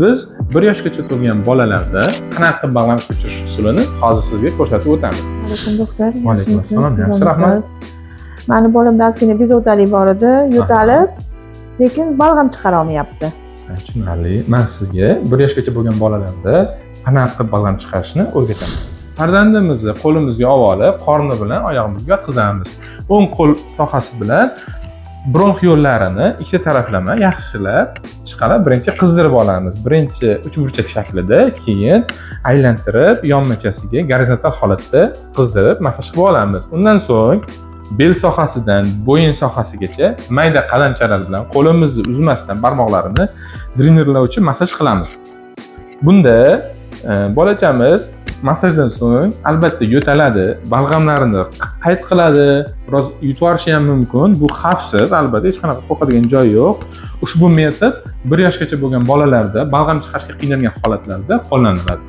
Biz 1 yoshgacha to'lgan bolalarda qanaqa qilib balg'am ko'chirish usulini hozir sizga ko'rsatib o'tamiz. Alaykum doktor. Alaykum assalom. Yaxshi, rahmat. Mani bolamda ozgina bezovtalik bor edi, yo'talib, lekin balg'am chiqara olmayapti. Tushunarli. Men sizga 1 yoshgacha bo'lgan bolalarda qanaqa qilib balg'am chiqarishni o'rgataman. Farzandimizni qo'limizga olib, qorni bilan oyog'imizga yotqizamiz. O'ng qo'l sohasi bilan bronx yo'llarini ikkita taraflama yaxshilab chiqarib, birinchi qizdirib olamiz. Birinchi uchburchak shaklida, keyin aylantirib, yonmachasiga gorizontal holatda qizdirib, massaj qilib olamiz. Undan so'ng bel sohasidan bo'yin sohasigacha mayda qalamchalar bilan qo'limizni uzmasdan barmoqlarini drenerlovchi massaj qilamiz. Bunda bolachamiz massajdan so'ng albatta yo'taladi, balg'amlarini qayd qiladi, biroz yutib olishi ham mumkin. Bu xavfsiz, albatta hech qanaqa qo'rqadigan joyi yo'q. Ushbu metod 1 yoshgacha bo'lgan bolalarda balg'am chiqarishga qiynalgan holatlarda qo'llaniladi.